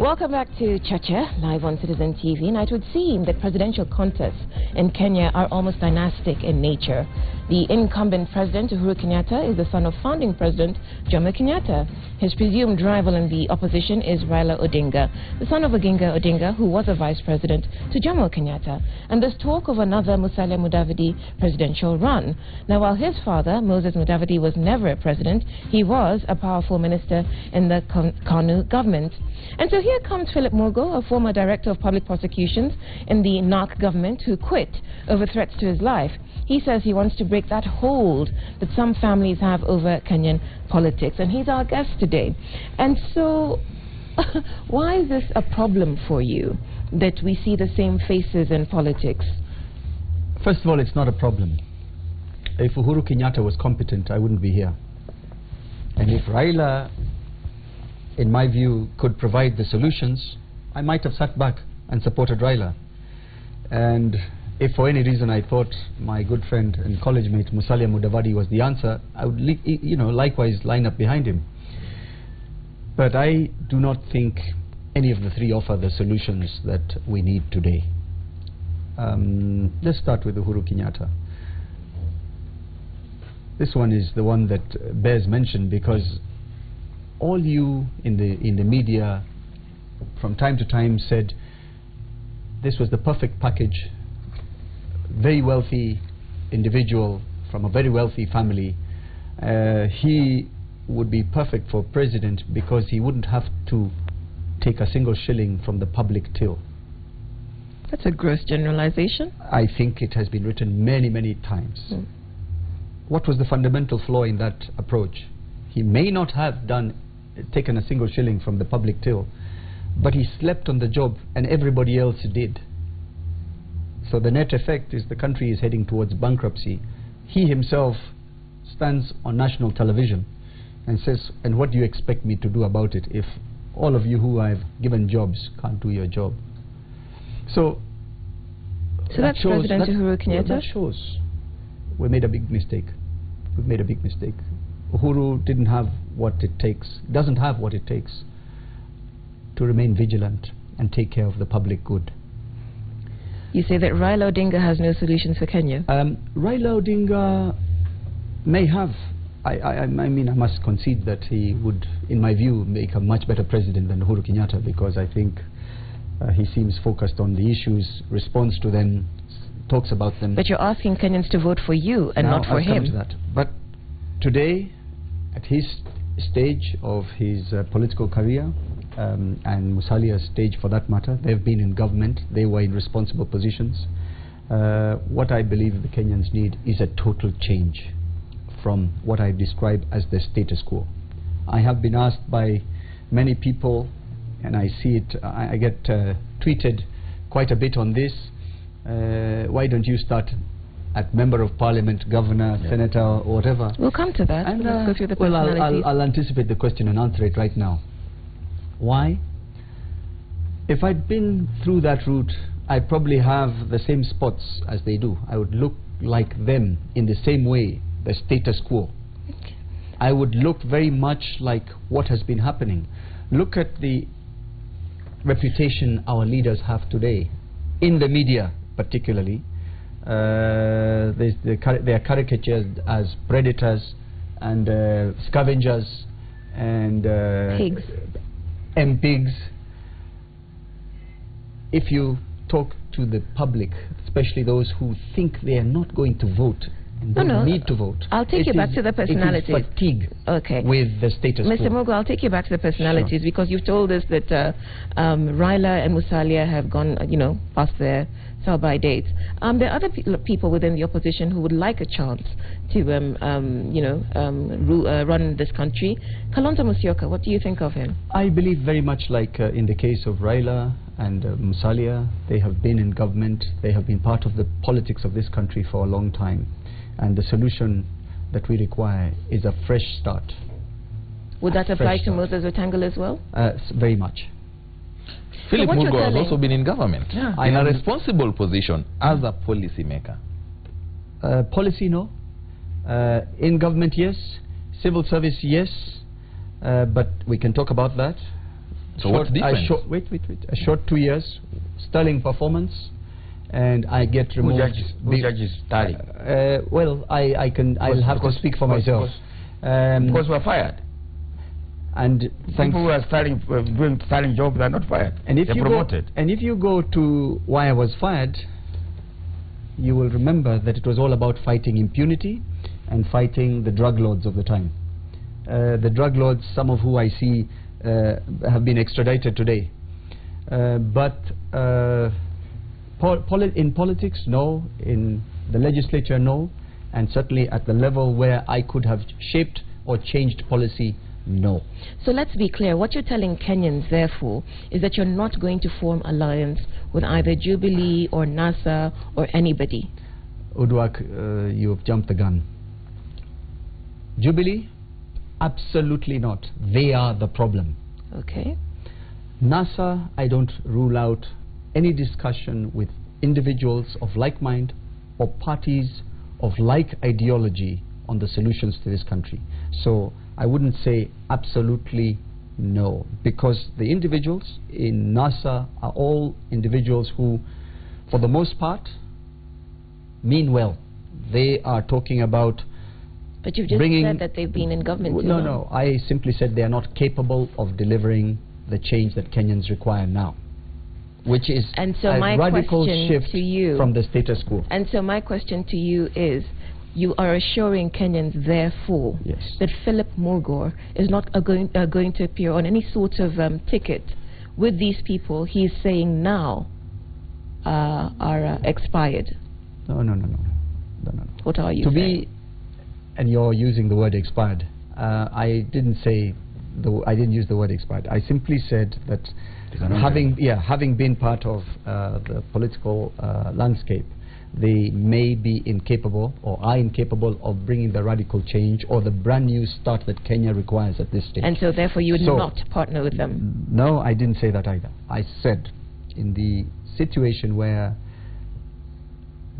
Welcome back to Cheche, live on Citizen TV. Now, it would seem that presidential contests in Kenya are almost dynastic in nature. The incumbent president, Uhuru Kenyatta, is the son of founding president Jomo Kenyatta. His presumed rival in the opposition is Raila Odinga, the son of Oginga Odinga, who was a vice president to Jomo Kenyatta. And there's talk of another Musalia Mudavadi presidential run. Now, while his father, Moses Mudavadi, was never a president, he was a powerful minister in the KANU government. And so here comes Philip Murgor, a former director of public prosecutions in the NARC government, who quit over threats to his life. He says he wants to break that hold that some families have over Kenyan politics. And he's our guest today. And so, why is this a problem for you, that we see the same faces in politics? First of all, it's not a problem. If Uhuru Kenyatta was competent, I wouldn't be here. And if Raila, in my view, could provide the solutions, I might have sat back and supported Raila. And if for any reason I thought my good friend and college mate Musalia Mudavadi was the answer, I would likewise line up behind him. But I do not think any of the three offer the solutions that we need today. Let's start with Uhuru Kenyatta. This one is the one that bears mention, because all you in the media from time to time said this was the perfect package. Very wealthy individual from a very wealthy family. He would be perfect for president because he wouldn't have to take a single shilling from the public till. That's a gross generalization. I think it has been written many, many times. What was the fundamental flaw in that approach? He may not have taken a single shilling from the public till, but he slept on the job and everybody else did. So the net effect is the country is heading towards bankruptcy. He himself stands on national television and says, and what do you expect me to do about it if all of you who I've given jobs can't do your job? So that's President Uhuru Kenyatta? That shows we made a big mistake. We've made a big mistake. Uhuru didn't have what it takes, doesn't have what it takes to remain vigilant and take care of the public good. You say that Raila Odinga has no solutions for Kenya? Raila Odinga may have. I mean, I must concede that he would, in my view, make a much better president than Uhuru Kenyatta, because I think he seems focused on the issues, responds to them, talks about them. But you're asking Kenyans to vote for you and now, not for him. Come to that. But today, at his stage of his political career, and Musalia's stage for that matter, they've been in government, they were in responsible positions. What I believe the Kenyans need is a total change from what I describe as the status quo. I have been asked by many people, and I see it, I get tweeted quite a bit on this, why don't you start at Member of Parliament, Governor, Senator, or whatever? We'll come to that. And, let's go through the well, personalities. I'll anticipate the question and answer it right now. Why? If I'd been through that route, I'd probably have the same spots as they do. I would look like them in the same way, the status quo. Okay. I would look very much like what has been happening. Look at the reputation our leaders have today, in the media particularly. They are caricatured as predators and scavengers and pigs. MPs. If you talk to the public, especially those who think they are not going to vote and don't need to vote, I'll take you back to the personalities. It is fatigue with the status quo. Mr. Murgor, I'll take you back to the personalities, because you've told us that Raila and Musalia have gone, past their sell-by dates. There are other people within the opposition who would like a chance to, run this country. Kalonzo Musyoka, what do you think of him? I believe very much like in the case of Raila and Musalia, they have been in government, they have been part of the politics of this country for a long time. And the solution that we require is a fresh start. Would that apply to Moses Wetangula as well? Very much. Philip Murgor has also been in government, in a responsible position as a policy maker. Policy, no. In government, yes. Civil service, yes. But we can talk about that. So what's different? A short 2 years, sterling performance, and I get removed. Who judges sterling? Well, I'll have to speak for myself. Because we're fired. And people who are doing sterling jobs are not fired. And if they're promoted. And if you go to why I was fired, you will remember that it was all about fighting impunity and fighting the drug lords of the time. The drug lords, some of who I see have been extradited today. But in politics, no. In the legislature, no. And certainly at the level where I could have shaped or changed policy, no. So let's be clear. What you're telling Kenyans, therefore, is that you're not going to form alliance with either Jubilee or NASA or anybody. Uduak, you've jumped the gun. Jubilee? Absolutely not. They are the problem. Okay. NASA, I don't rule out any discussion with individuals of like mind or parties of like ideology on the solutions to this country. So I wouldn't say absolutely no, because the individuals in NASA are all individuals who, for the most part, mean well. They are talking about... But you've just said that they've been in government too long. No, I simply said they are not capable of delivering the change that Kenyans require now, which is a radical shift from the status quo. And so my question to you is, you are assuring Kenyans, therefore, that Philip Murgor is not going to appear on any sort of ticket with these people he's saying now are expired. No. What are you saying? And you're using the word expired. I didn't use the word expired. I simply said that having been part of the political landscape, they may be incapable or are incapable of bringing the radical change or the brand new start that Kenya requires at this stage. And so therefore you would not partner with them? No, I didn't say that either. I said in the situation where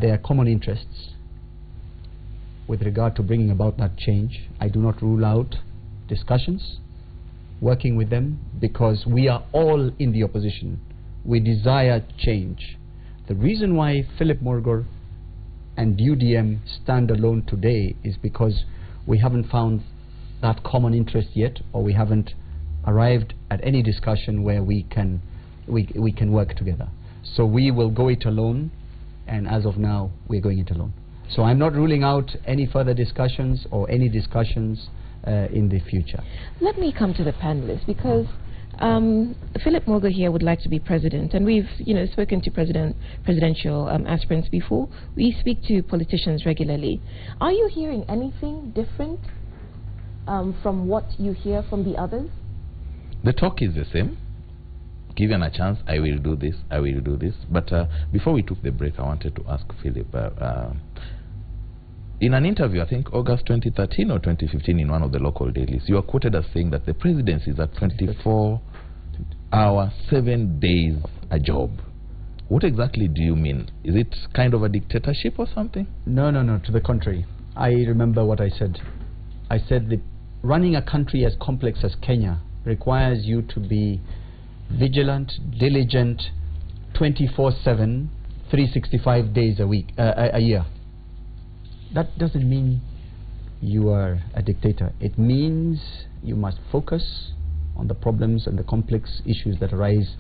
there are common interests with regard to bringing about that change, I do not rule out discussions, working with them, because we are all in the opposition. We desire change. The reason why Philip Murgor and UDM stand alone today is because we haven't found that common interest yet, or we haven't arrived at any discussion where we can work together. So we will go it alone, and as of now, we're going it alone. So I'm not ruling out any further discussions or any discussions in the future. Let me come to the panelists, because Philip Murgor here would like to be president, and we've spoken to presidential aspirants before. We speak to politicians regularly. Are you hearing anything different from what you hear from the others? The talk is the same. Given a chance, I will do this, I will do this. But before we took the break, I wanted to ask Philip, in an interview, I think August 2013 or 2015, in one of the local dailies, you are quoted as saying that the presidency is a 24-hour, 7 days a job. What exactly do you mean? Is it kind of a dictatorship or something? No, to the contrary. I remember what I said. I said that running a country as complex as Kenya requires you to be vigilant, diligent, 24/7, 365 days a year. That doesn't mean you are a dictator. It means you must focus on the problems and the complex issues that arise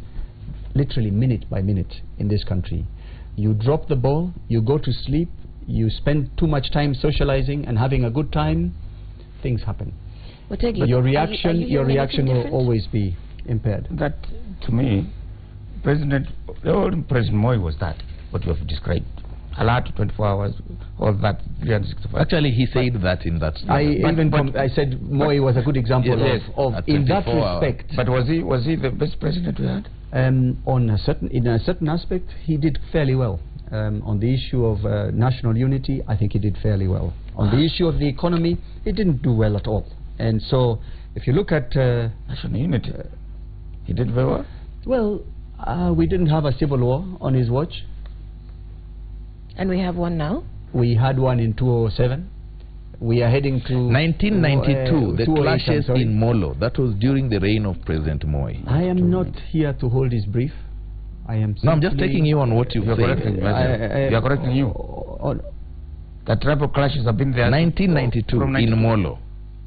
literally minute by minute in this country. You drop the ball, you go to sleep, you spend too much time socializing and having a good time, things happen. But your reaction will always be impaired. That, to me, the old President Moi was that, what you have described. Allowed to 24 hours, all that 365. Actually, he said that in that statement. I said Moi was a good example of in that respect. But was he the best president we had? In a certain aspect, he did fairly well. On the issue of national unity, I think he did fairly well. On the issue of the economy, he didn't do well at all. And so, if you look at national unity, he did very well. Well, we didn't have a civil war on his watch. And we have one now? We had one in 2007. We are heading to 1992, the 208, clashes in Molo. That was during the reign of President Moi. I am not here to hold his brief. I am. No, I'm just taking you on what you've said. You are correcting you. The tribal clashes have been there. 1992 in Molo.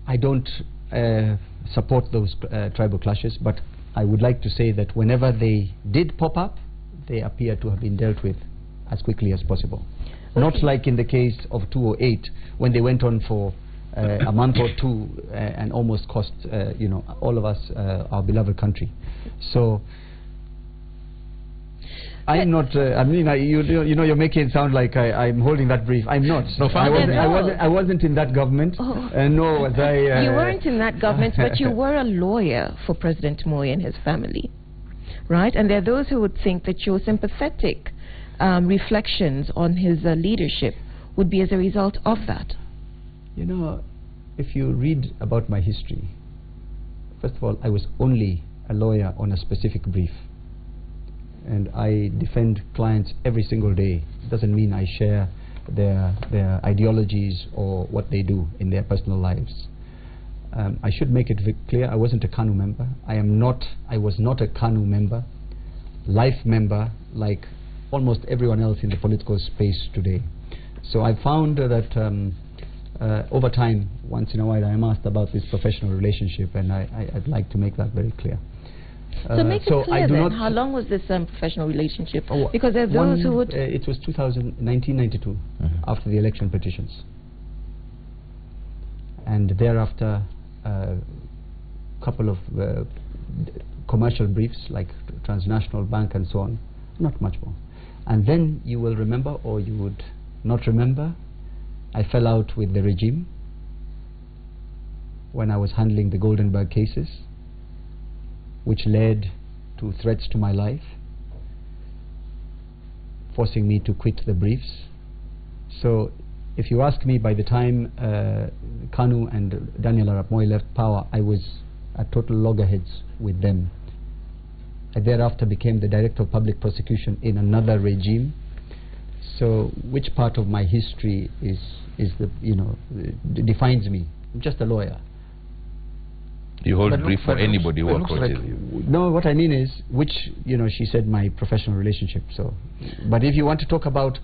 I don't support those tribal clashes, but I would like to say that whenever they did pop up, they appear to have been dealt with as quickly as possible. Okay. Not like in the case of 208, when they went on for a month or two and almost cost you know, all of us our beloved country. So I'm not. I mean, you know, you're making it sound like I'm holding that brief. I'm not. No, I wasn't in that government. Nor was I. You weren't in that government, but you were a lawyer for President Moi and his family, right? And there are those who would think that your sympathetic reflections on his leadership would be as a result of that. You know, if you read about my history, first of all, I was only a lawyer on a specific brief. And I defend clients every single day. It doesn't mean I share their ideologies or what they do in their personal lives. I should make it clear, I wasn't a KANU member. I was not a KANU member, life member, like almost everyone else in the political space today. So I found that over time, once in a while, I am asked about this professional relationship, and I'd like to make that very clear. So make it clear then, how long was this professional relationship? Because there are those who would... it was 1992, after the election petitions. And thereafter, a couple of commercial briefs, like Transnational Bank and so on, not much more. And then you will remember, or you would not remember, I fell out with the regime when I was handling the Goldenberg cases, which led to threats to my life, forcing me to quit the briefs. So if you ask me, by the time KANU and Daniel Arap Moi left power, I was at total loggerheads with them. I thereafter became the Director of Public Prosecution in another regime. So which part of my history is the, you know, defines me? I'm just a lawyer. You hold brief for anybody who approaches you. No, what I mean is, which, you know, she said my professional relationship. So, but if you want to talk about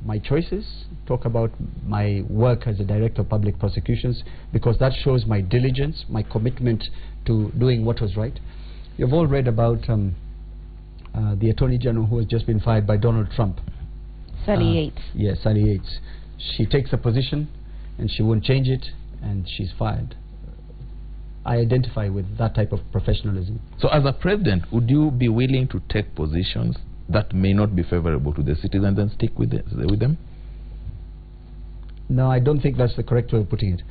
my choices, talk about my work as a Director of Public Prosecutions, because that shows my diligence, my commitment to doing what was right. You've all read about the Attorney General who has just been fired by Donald Trump. Sally Yates. Yes, Sally Yates. She takes a position and she won't change it, and she's fired. I identify with that type of professionalism. So as a president, would you be willing to take positions that may not be favorable to the citizens and stick with them? No, I don't think that's the correct way of putting it.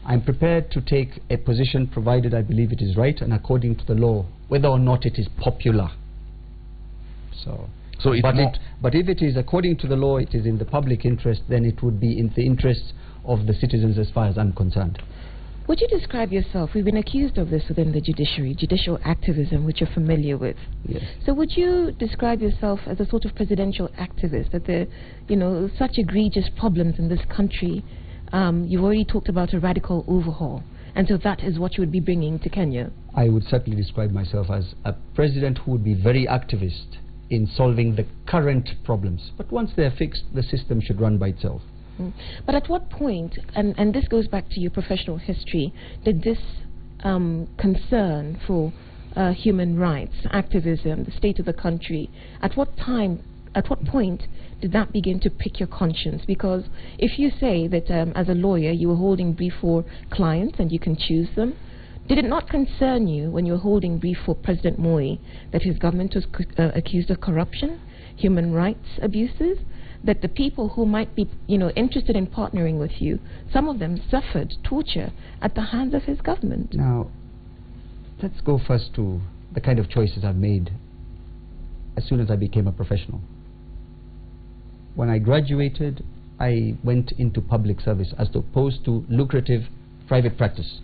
I'm prepared to take a position provided I believe it is right and according to the law, whether or not it is popular. But if it is according to the law, it is in the public interest, then it would be in the interests of the citizens as far as I'm concerned. Would you describe yourself, we've been accused of this within the judiciary, judicial activism, which you're familiar with. Yes. So would you describe yourself as a sort of presidential activist, that there, you know, such egregious problems in this country, you've already talked about a radical overhaul, and so that is what you would be bringing to Kenya? I would certainly describe myself as a president who would be very activist in solving the current problems. But once they're fixed, the system should run by itself. But at what point, and this goes back to your professional history, did this concern for human rights, activism, the state of the country, at what point did that begin to pick your conscience? Because if you say that as a lawyer you were holding brief for clients and you can choose them, did it not concern you when you were holding brief for President Moi that his government was accused of corruption, human rights abuses, that the people who might be, you know, interested in partnering with you, some of them suffered torture at the hands of his government? Now, let's go first to the kind of choices I've made as soon as I became a professional. When I graduated, I went into public service as opposed to lucrative private practice.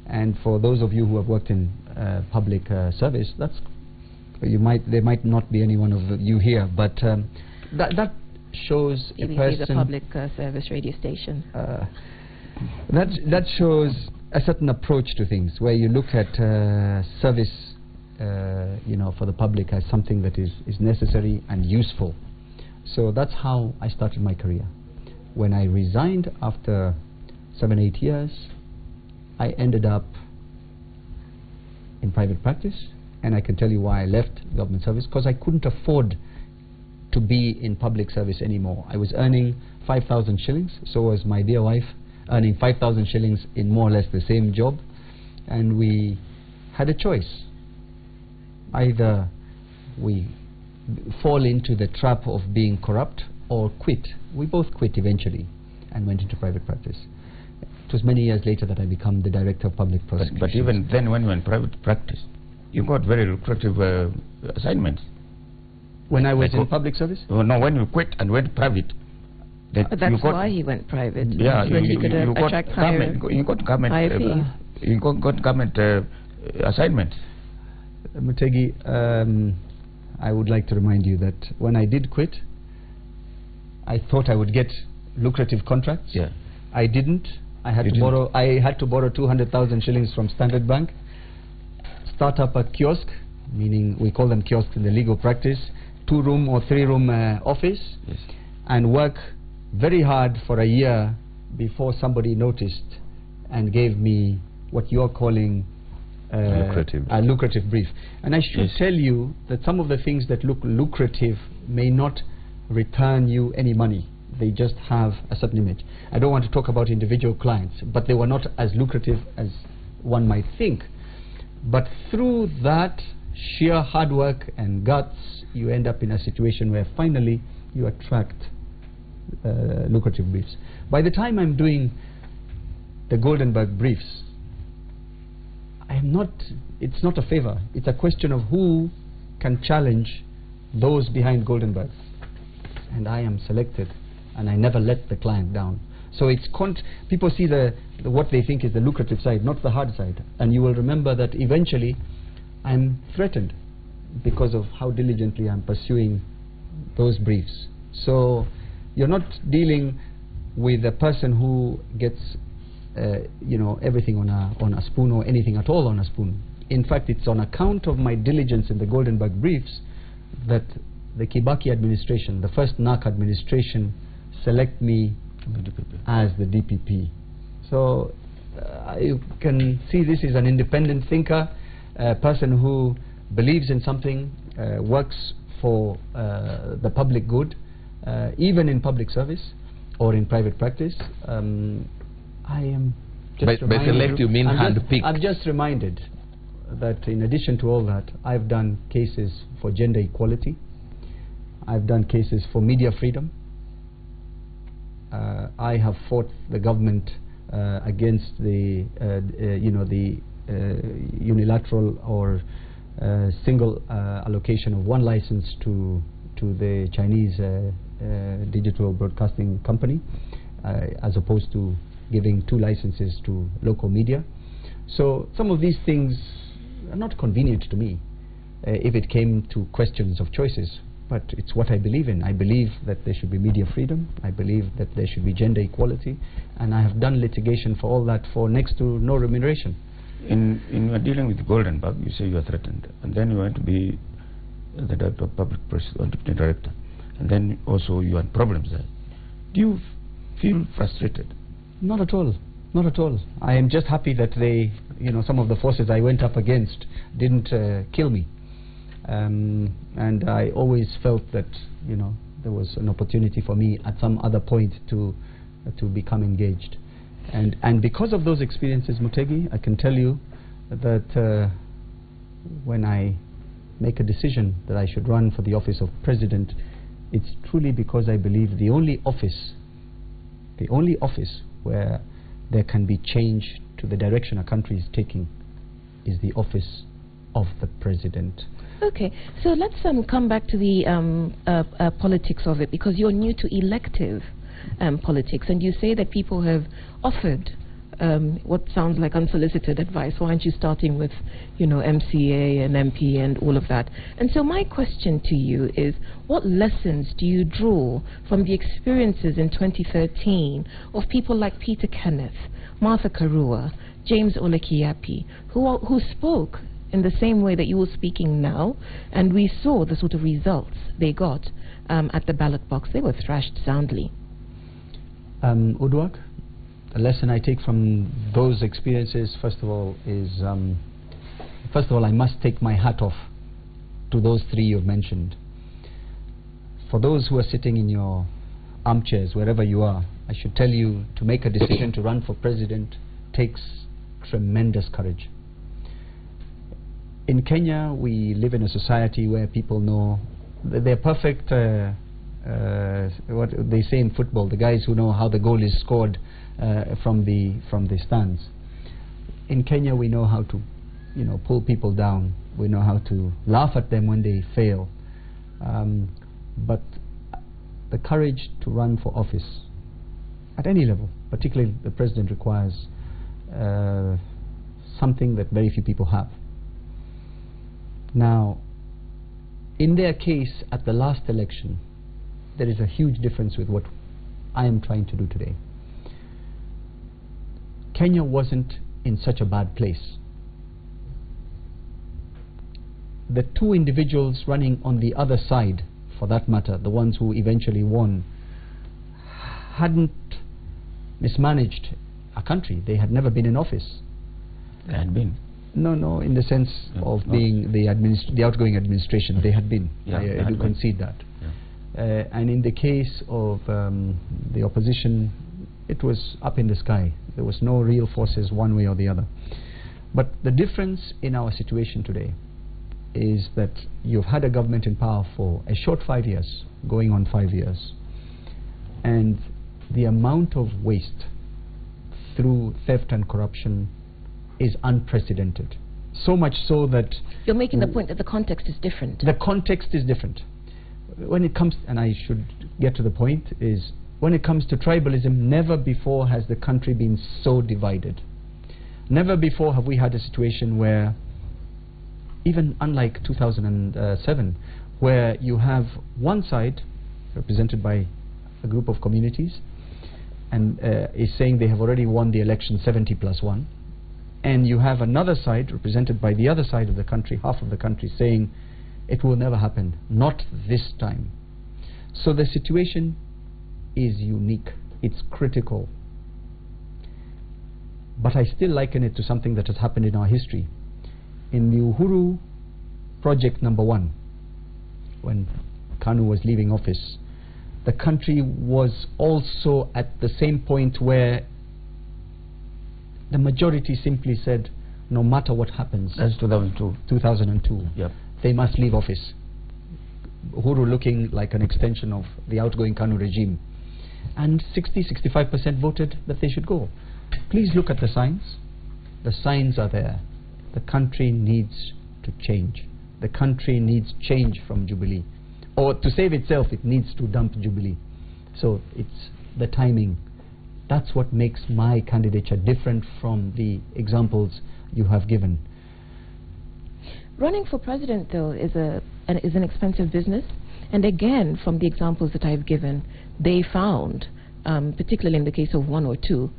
And for those of you who have worked in public service, that's there might not be any one of you here, but that shows BBC, a person. the public service radio station. That shows a certain approach to things, where you look at service, for the public as something that is necessary and useful. So that's how I started my career. When I resigned after 7-8 years, I ended up in private practice, and I can tell you why I left government service, because I couldn't afford to be in public service anymore. I was earning 5,000 shillings, so was my dear wife, earning 5,000 shillings in more or less the same job, and we had a choice. Either we fall into the trap of being corrupt or quit. We both quit eventually and went into private practice. It was many years later that I became the director of public prosecutions. But even then, when you were in private practice, you got very lucrative assignments. When I was in public service? No, when you quit and went private. That's why he went private. Yeah, so he could attract higher. You got government. You got government assignments. Mutegi, I would like to remind you that when I did quit, I thought I would get lucrative contracts. Yeah. I didn't. I had to borrow 200,000 shillings from Standard Bank, start up a kiosk, meaning we call them kiosks in the legal practice, 2-room or 3-room office, yes, and work very hard for a year before somebody noticed and gave me what you're calling a lucrative brief. And I should tell you that some of the things that look lucrative may not return you any money. They just have a certain image. I don't want to talk about individual clients, but they were not as lucrative as one might think. But through that sheer hard work and guts, you end up in a situation where finally you attract lucrative briefs. By the time I'm doing the Goldenberg briefs, it's not a favor. It's a question of who can challenge those behind Goldenberg. And I am selected, and I never let the client down. So it's people see what they think is the lucrative side, not the hard side. And you will remember that eventually I'm threatened because of how diligently I'm pursuing those briefs. So you're not dealing with a person who gets everything on a spoon, or anything at all on a spoon. In fact, it's on account of my diligence in the Goldenberg briefs that the Kibaki administration, the first NARC administration, select me as the DPP. So you can see this is an independent thinker, a person who believes in something, works for the public good, even in public service or in private practice. I am just by select you mean hand-picked? I'm just reminded that in addition to all that, I've done cases for gender equality. I've done cases for media freedom. I have fought the government against the unilateral or single allocation of one license to the Chinese digital broadcasting company, as opposed to giving 2 licenses to local media. So some of these things are not convenient to me if it came to questions of choices, but it's what I believe in. I believe that there should be media freedom. I believe that there should be gender equality, and I have done litigation for all that for next to no remuneration. In dealing with Goldenberg, you say you are threatened, and then you want to be the director of public press, or deputy director, and then also you had problems there. Do you feel frustrated? Not at all. Not at all. I am just happy that they, some of the forces I went up against didn't kill me. And I always felt that, there was an opportunity for me at some other point to become engaged. And because of those experiences, Mutegi, I can tell you that when I make a decision that I should run for the office of president, it's truly because I believe the only office where there can be change to the direction a country is taking is the office of the president. Okay, so let's come back to the politics of it, because you're new to elective politics, and you say that people have offered what sounds like unsolicited advice. Why aren't you starting with, MCA and MP and all of that? And so my question to you is, what lessons do you draw from the experiences in 2013 of people like Peter Kenneth, Martha Karua, James Olekiapi, who spoke in the same way that you were speaking now, and we saw the sort of results they got at the ballot box? They were thrashed soundly. Udwak, the lesson I take from those experiences, first of all, I must take my hat off to those three you've mentioned. For those who are sitting in your armchairs, wherever you are, I should tell you, to make a decision to run for president takes tremendous courage. In Kenya, we live in a society where people know that they're perfect, what they say in football, the guys who know how the goal is scored from the stands. In Kenya, we know how to, pull people down. We know how to laugh at them when they fail. But the courage to run for office at any level, particularly the president, requires something that very few people have. Now, in their case, at the last election, there is a huge difference with what I am trying to do today. Kenya wasn't in such a bad place. The two individuals running on the other side, for that matter, the ones who eventually won, hadn't mismanaged a country. They had never been in office. They had been. No, in the sense of being the outgoing administration. They had been. I do concede that. Yeah. And in the case of the opposition, it was up in the sky. There was no real forces one way or the other. But the difference in our situation today is that you've had a government in power for a short 5 years, going on 5 years, and the amount of waste through theft and corruption is unprecedented. So much so that... You're making the point that the context is different. The context is different. When it comes, and I should get to the point, is when it comes to tribalism, never before has the country been so divided. Never before have we had a situation where, even unlike 2007, where you have one side represented by a group of communities and is saying they have already won the election 70+1, and you have another side represented by the other side of the country, half of the country, saying it will never happen, not this time. So the situation is unique, it's critical. But I still liken it to something that has happened in our history. In the Uhuru Project #1, when Kanu was leaving office, the country was also at the same point where the majority simply said, no matter what happens. That's 2002. 2002. Yep. They must leave office. Uhuru looking like an extension of the outgoing Kanu regime. And 65% voted that they should go. Please look at the signs. The signs are there. The country needs to change. The country needs change from Jubilee. Or to save itself, it needs to dump Jubilee. So it's the timing. That's what makes my candidature different from the examples you have given. Running for president, though, is an expensive business. And again, from the examples that I've given, they found, particularly in the case of one or two,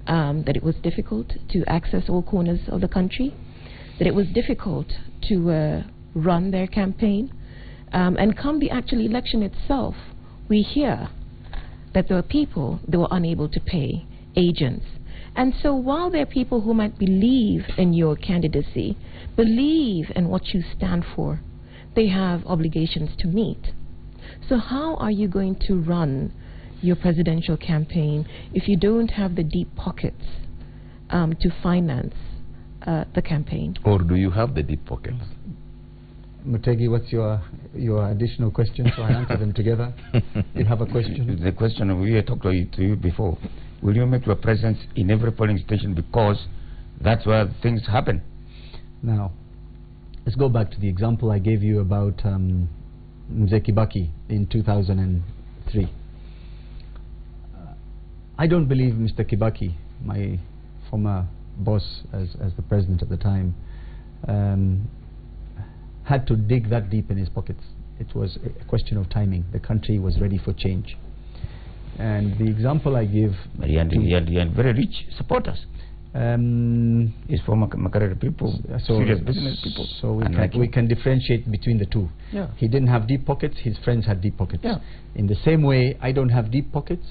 that it was difficult to access all corners of the country, that it was difficult to run their campaign. And come the actual election itself, we hear that there are people that were unable to pay, agents. And so while there are people who might believe in your candidacy, believe in what you stand for, they have obligations to meet. So how are you going to run your presidential campaign if you don't have the deep pockets to finance the campaign? Or do you have the deep pockets? Mutegi, what's your additional question, so I answer them together? You have a question? The question, we had talked to you before. Will you make your presence in every polling station, because that's where things happen? Now, let's go back to the example I gave you about Mzee Kibaki in 2003. I don't believe Mr. Kibaki, my former boss as the president at the time, had to dig that deep in his pockets. It was a question of timing. The country was ready for change. And the example I give... He had very rich supporters. His former Makarere people, serious business people. So we can differentiate between the two. Yeah. He didn't have deep pockets, his friends had deep pockets. Yeah. In the same way, I don't have deep pockets,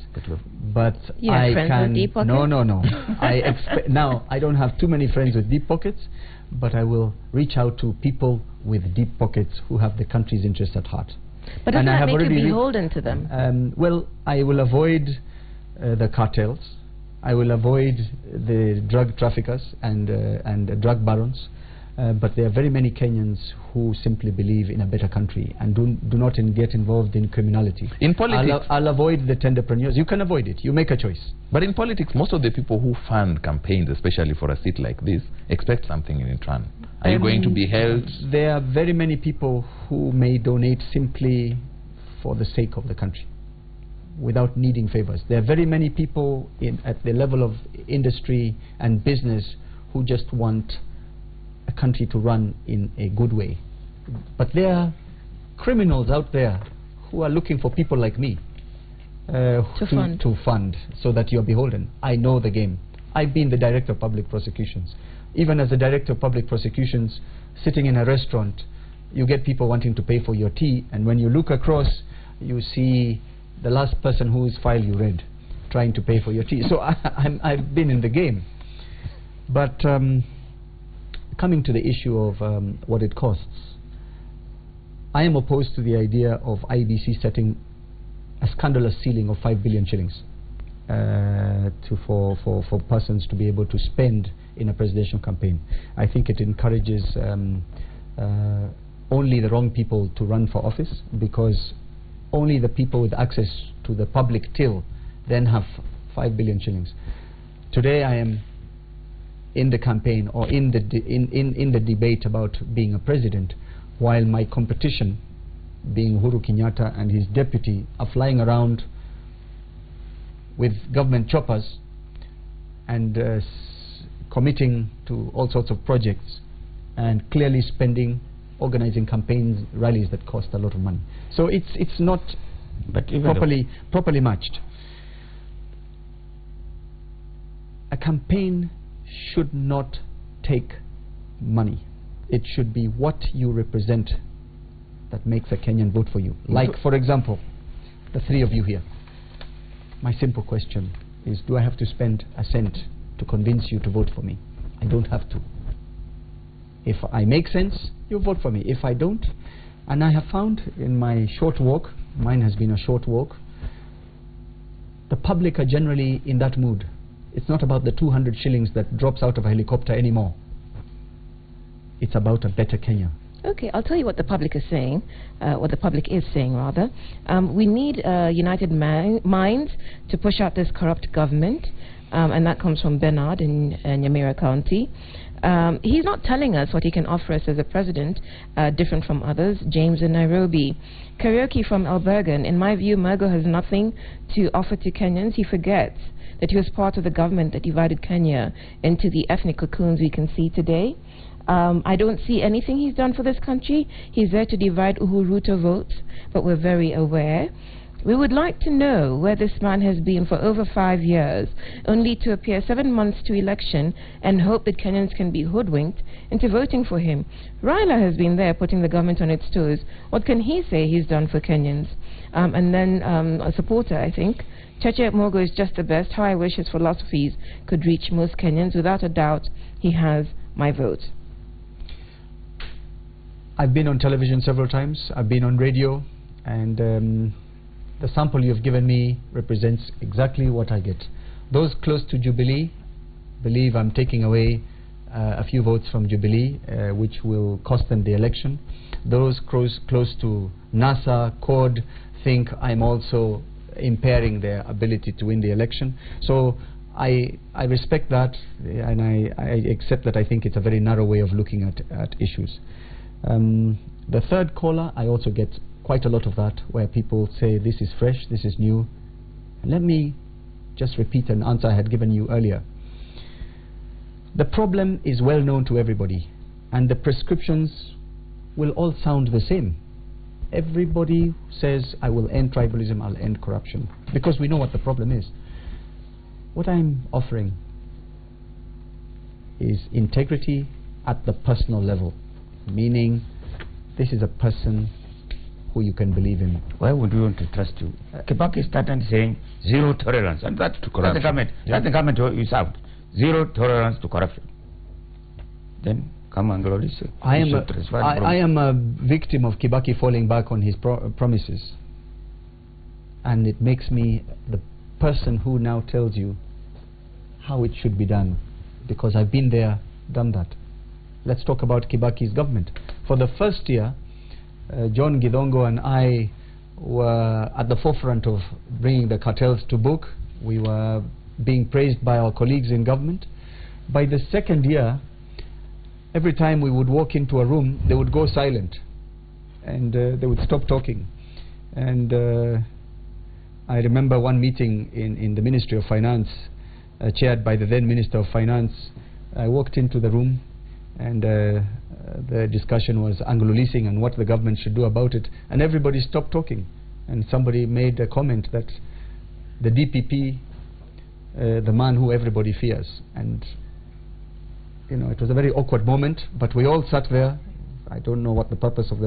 but I can... Deep pockets? No. Now, I don't have too many friends with deep pockets, but I will reach out to people with deep pockets who have the country's interests at heart. But doesn't that make you beholden to them? Well, I will avoid the cartels. I will avoid the drug traffickers and drug barons. But there are very many Kenyans who simply believe in a better country and do not get involved in criminality. In politics... I'll avoid the tenderpreneurs. You can avoid it. You make a choice. But in politics, most of the people who fund campaigns, especially for a seat like this, expect something in return. Are you going to be held? There are very many people who may donate simply for the sake of the country, without needing favors. There are very many people at the level of industry and business who just want a country to run in a good way. But there are criminals out there who are looking for people like me to fund so that you're beholden. I know the game. I've been the director of public prosecutions. Even as the director of public prosecutions, sitting in a restaurant, you get people wanting to pay for your tea, and when you look across, you see the last person whose file you read trying to pay for your tea. So I've been in the game. But coming to the issue of what it costs, I am opposed to the idea of IBC setting a scandalous ceiling of 5 billion shillings for persons to be able to spend in a presidential campaign. I think it encourages only the wrong people to run for office, because only the people with access to the public till then have 5 billion shillings. Today I am in the campaign or in the debate about being a president, while my competition, being Uhuru Kenyatta and his deputy, are flying around with government choppers and committing to all sorts of projects and clearly spending, organizing campaigns, rallies that cost a lot of money. So it's not properly matched. A campaign should not take money. It should be what you represent that makes a Kenyan vote for you. Like, for example, the three of you here. My simple question is, do I have to spend a cent to convince you to vote for me? I don't have to. If I make sense, you vote for me. If I don't, and I have found in my short walk, mine has been a short walk, the public are generally in that mood. It's not about the 200 shillings that drops out of a helicopter anymore. It's about a better Kenya. Okay, I'll tell you what the public is saying, what the public is saying rather. We need united minds to push out this corrupt government, and that comes from Bernard in Nyamira County. He's not telling us what he can offer us as a president, different from others. James in Nairobi. Karaoke from Albergan. In my view, Murgor has nothing to offer to Kenyans. He forgets that he was part of the government that divided Kenya into the ethnic cocoons we can see today. I don't see anything he's done for this country. He's there to divide Uhuru votes, but we're very aware. We would like to know where this man has been for over 5 years, only to appear 7 months to election and hope that Kenyans can be hoodwinked into voting for him. Raila has been there putting the government on its toes. What can he say he's done for Kenyans? And then a supporter, I think. Cheche Murgor is just the best. How I wish his philosophies could reach most Kenyans. Without a doubt, he has my vote. I've been on television several times. I've been on radio, and the sample you've given me represents exactly what I get. Those close to Jubilee believe I'm taking away a few votes from Jubilee, which will cost them the election. Those close to NASA, CORD, think I'm also impairing their ability to win the election. So I respect that, and I accept that. I think it's a very narrow way of looking at issues. The third caller, I also get quite a lot of that, where people say this is fresh, this is new. Let me just repeat an answer I had given you earlier. The problem is well known to everybody, and the prescriptions will all sound the same. Everybody says, I will end tribalism, I'll end corruption, because we know what the problem is. What I'm offering is integrity at the personal level, meaning this is a person who you can believe in. Why would we want to trust you? Kibaki started saying zero tolerance, and that's to corruption. That's the government you served. Zero tolerance to corruption. Then come and glory say, I am a victim of Kibaki falling back on his promises, and it makes me the person who now tells you how it should be done, because I've been there, done that. Let's talk about Kibaki's government. For the first year, John Gidongo and I were at the forefront of bringing the cartels to book. We were being praised by our colleagues in government. By the second year, every time we would walk into a room, they would go silent, and they would stop talking. And I remember one meeting in the Ministry of Finance, chaired by the then Minister of Finance. I walked into the room, and the discussion was Anglo leasing and what the government should do about it, and everybody stopped talking. And somebody made a comment that the DPP, the man who everybody fears. And you know, it was a very awkward moment, but we all sat there. I don't know what the purpose of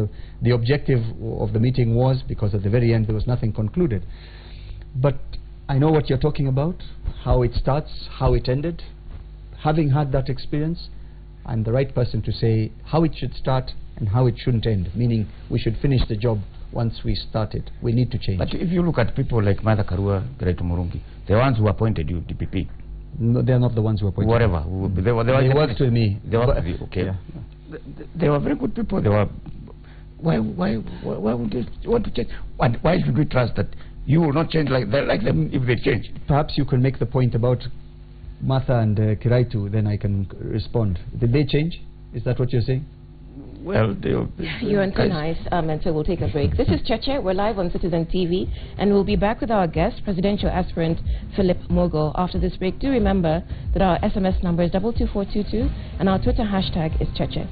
the objective of the meeting was, because at the very end there was nothing concluded. But I know what you're talking about, how it starts, how it ended. Having had that experience, I'm the right person to say how it should start and how it shouldn't end, meaning we should finish the job once we start it. We need to change. But if you look at people like Martha Karua, Great Murungi, the ones who appointed you, DPP. No, they're not the ones who appointed whatever. me. They worked with me. They worked with you, okay. Yeah. They were very good people. They were. Why would they want to change? Why should we trust that you will not change like them if they change? Perhaps you can make the point about Martha and Kiraitu, then I can respond. Did they change? Is that what you're saying? Well, you're on thin ice, and so we'll take a break. This is Cheche. We're live on Citizen TV, and we'll be back with our guest, presidential aspirant Philip Murgor. After this break, do remember that our SMS number is 22422, and our Twitter hashtag is Cheche.